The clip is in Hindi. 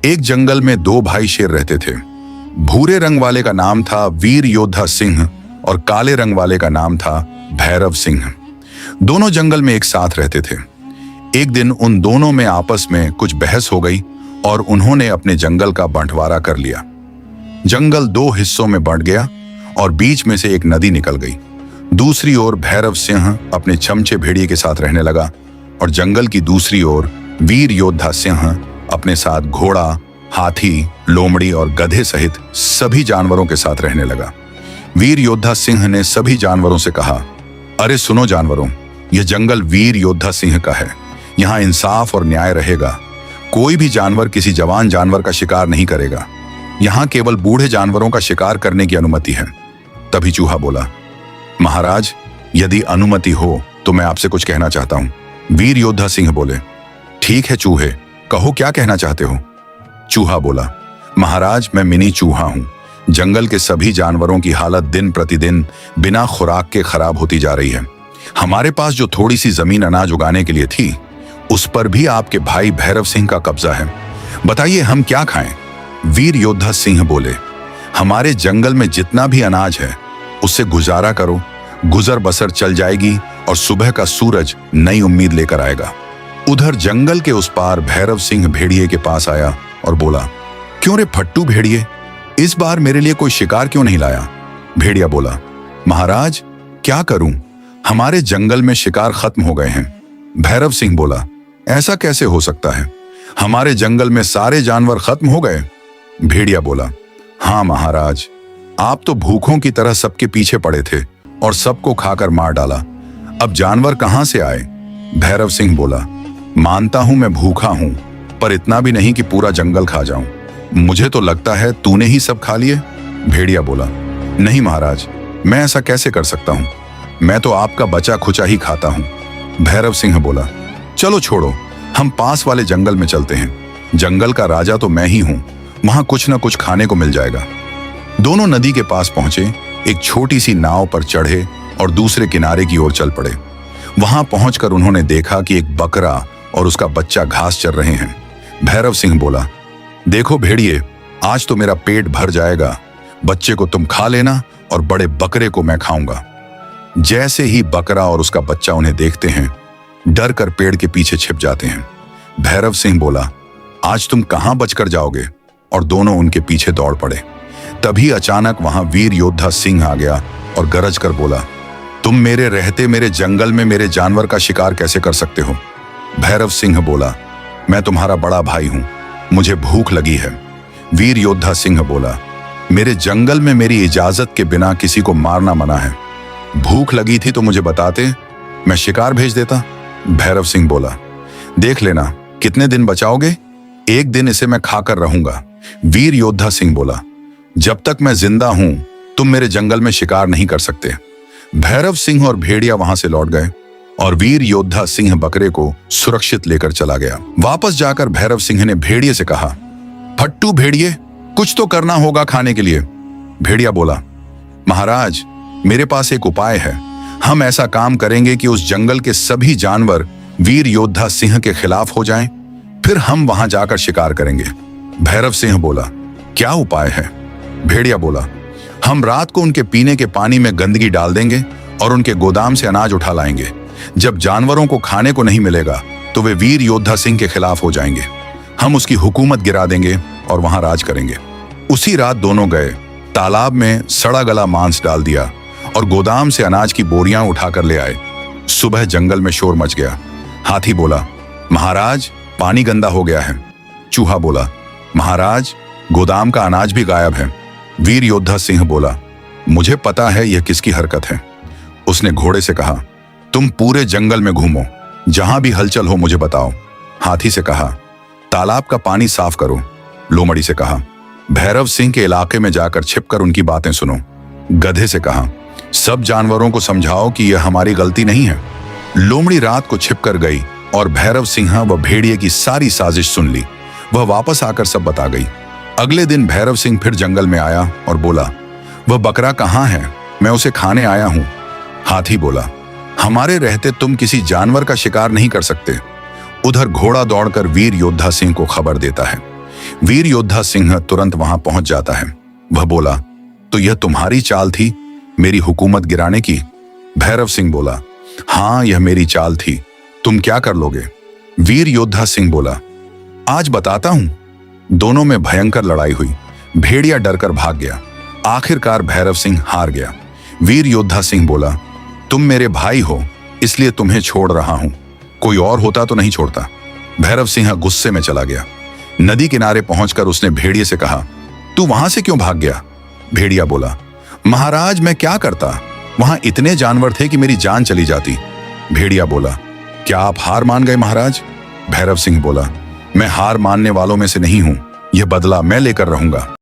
एक जंगल में दो भाई शेर रहते थे। भूरे रंग वाले का नाम था वीर योद्धा सिंह और काले रंग वाले का नाम था भैरव सिंह। दोनों जंगल में एक साथ रहते थे। एक दिन उन दोनों में आपस में कुछ बहस हो गई और उन्होंने अपने जंगल का बंटवारा कर लिया। जंगल दो हिस्सों में बंट गया और बीच में से एक नदी निकल गई। दूसरी ओर भैरव सिंह अपने चमचे भेड़िए के साथ रहने लगा और जंगल की दूसरी ओर वीर योद्धा सिंह अपने साथ घोड़ा, हाथी, लोमड़ी और गधे सहित सभी जानवरों के साथ रहने लगा। वीर योद्धा सिंह ने सभी जानवरों से कहा, अरे सुनो जानवरों, यह जंगल वीर योद्धा सिंह का है। यहाँ इंसाफ और न्याय रहेगा। कोई भी जानवर किसी जवान जानवर का शिकार नहीं करेगा। यहाँ केवल बूढ़े जानवरों का शिकार करने की अनुमति है। तभी चूहा बोला, महाराज, यदि अनुमति हो तो मैं आपसे कुछ कहना चाहता हूं। वीर योद्धा सिंह बोले, ठीक है चूहे, कहो क्या कहना चाहते हो। चूहा बोला, महाराज, मैं मिनी चूहा हूं। जंगल के सभी जानवरों की हालत दिन प्रतिदिन बिना खुराक के खराब होती जा रही है। हमारे पास जो थोड़ी सी जमीन अनाज उगाने के लिए थी, उस पर भी आपके भाई भैरव सिंह का कब्जा है। बताइए हम क्या खाएं। वीर योद्धा सिंह बोले, हमारे जंगल में जितना भी अनाज है उससे गुजारा करो। गुजर बसर चल जाएगी और सुबह का सूरज नई उम्मीद लेकर आएगा। उधर जंगल के उस पार भैरव सिंह भेड़िए के पास आया और बोला, क्यों रे फट्टू भेड़िए, इस बार मेरे लिए कोई शिकार क्यों नहीं लाया। भेड़िया बोला, महाराज क्या करूं, हमारे जंगल में शिकार खत्म हो गए हैं। भैरव सिंह बोला, ऐसा कैसे हो सकता है, हमारे जंगल में सारे जानवर खत्म हो गए। भेड़िया बोला, हाँ महाराज, आप तो भूखों की तरह सबके पीछे पड़े थे और सबको खाकर मार डाला। अब जानवर कहां से आए। भैरव सिंह बोला, मानता हूं मैं भूखा हूं, पर इतना भी नहीं कि पूरा जंगल खा जाऊं। मुझे तो लगता है तूने ही सब खा लिए। भेड़िया बोला, नहीं महाराज, मैं ऐसा कैसे कर सकता हूं, मैं तो आपका बचा खुचा ही खाता हूं। भैरव सिंह बोला, चलो छोड़ो, हम पास वाले जंगल में चलते हैं। जंगल का राजा तो मैं ही हूं, वहां कुछ न कुछ खाने को मिल जाएगा। दोनों नदी के पास पहुंचे, एक छोटी सी नाव पर चढ़े और दूसरे किनारे की ओर चल पड़े। वहां पहुंचकर उन्होंने देखा कि एक बकरा और उसका बच्चा घास चर रहे हैं। भैरव सिंह बोला, देखो भेड़िए, आज तो मेरा पेट भर जाएगा। बच्चे को तुम खा लेना और बड़े बकरे को मैं खाऊंगा। जैसे ही बकरा और उसका बच्चा उन्हें देखते हैं, डर कर पेड़ के पीछे छिप जाते हैं। भैरव सिंह बोला, आज तुम कहां बचकर जाओगे, और दोनों उनके पीछे दौड़ पड़े। तभी अचानक वहां वीर योद्धा सिंह आ गया और गरज कर बोला, तुम मेरे रहते मेरे जंगल में मेरे जानवर का शिकार कैसे कर सकते हो। भैरव सिंह बोला, मैं तुम्हारा बड़ा भाई हूं, मुझे भूख लगी है। वीर योद्धा सिंह बोला, मेरे जंगल में मेरी इजाजत के बिना किसी को मारना मना है। भूख लगी थी तो मुझे बताते, मैं शिकार भेज देता। भैरव सिंह बोला, देख लेना कितने दिन बचाओगे, एक दिन इसे मैं खाकर रहूंगा। वीर योद्धा सिंह बोला, जब तक मैं जिंदा हूं तुम मेरे जंगल में शिकार नहीं कर सकते। भैरव सिंह और भेड़िया वहां से लौट गए और वीर योद्धा सिंह बकरे को सुरक्षित लेकर चला गया। वापस जाकर भैरव सिंह ने भेड़िए से कहा, फट्टू भेड़िए, कुछ तो करना होगा खाने के लिए। भेड़िया बोला, महाराज, मेरे पास एक उपाय है। हम ऐसा काम करेंगे कि उस जंगल के सभी जानवर वीर योद्धा सिंह के खिलाफ हो जाएं, फिर हम वहां जाकर शिकार करेंगे। भैरव सिंह बोला, क्या उपाय है। भेड़िया बोला, हम रात को उनके पीने के पानी में गंदगी डाल देंगे और उनके गोदाम से अनाज उठा लाएंगे। जब जानवरों को खाने को नहीं मिलेगा तो वे वीर योद्धा सिंह के खिलाफ हो जाएंगे। हम उसकी हुकूमत गिरा देंगे और वहां राज करेंगे। उसी रात दोनों गए, तालाब में सड़ा गला मांस डाल दिया और गोदाम से अनाज की बोरियां उठाकर ले आए। सुबह जंगल में शोर मच गया। हाथी बोला, महाराज, पानी गंदा हो गया है। चूहा बोला, महाराज, गोदाम का अनाज भी गायब है। वीर योद्धा सिंह बोला, मुझे पता है यह किसकी हरकत है। उसने घोड़े से कहा, तुम पूरे जंगल में घूमो, जहां भी हलचल हो मुझे बताओ। हाथी से कहा, तालाब का पानी साफ करो। लोमड़ी से कहा, भैरव सिंह के इलाके में जाकर छिपकर उनकी बातें सुनो। गधे से कहा, सब जानवरों को समझाओ कि यह हमारी गलती नहीं है। लोमड़ी रात को छिपकर गई और भैरव सिंह व भेड़िए की सारी साजिश सुन ली। वह वापस आकर सब बता गई। अगले दिन भैरव सिंह फिर जंगल में आया और बोला, वह बकरा कहाँ है, मैं उसे खाने आया हूं। हाथी बोला, हमारे रहते तुम किसी जानवर का शिकार नहीं कर सकते। उधर घोड़ा दौड़कर वीर योद्धा सिंह को खबर देता है वीर योद्धा सिंह तुरंत वहां पहुंच जाता है। वह बोला, तो यह तुम्हारी चाल थी मेरी हुकूमत गिराने की? भैरव सिंह बोला, हाँ यह मेरी चाल थी, तुम क्या कर लोगे? वीर योद्धा सिंह बोला, आज बताता हूं। दोनों में भयंकर लड़ाई हुई। भेड़िया डरकर भाग गया। आखिरकार भैरव सिंह हार गया। वीर योद्धा सिंह बोला, तुम मेरे भाई हो इसलिए तुम्हें छोड़ रहा हूं, कोई और होता तो नहीं छोड़ता। भैरव सिंह गुस्से में चला गया। नदी किनारे पहुंचकर उसने भेड़िए से कहा, तू वहां से क्यों भाग गया? भेड़िया बोला, महाराज मैं क्या करता, वहां इतने जानवर थे कि मेरी जान चली जाती। भेड़िया बोला, क्या आप हार मान गए महाराज? भैरव सिंह बोला, मैं हार मानने वालों में से नहीं हूं, यह बदला मैं लेकर रहूंगा।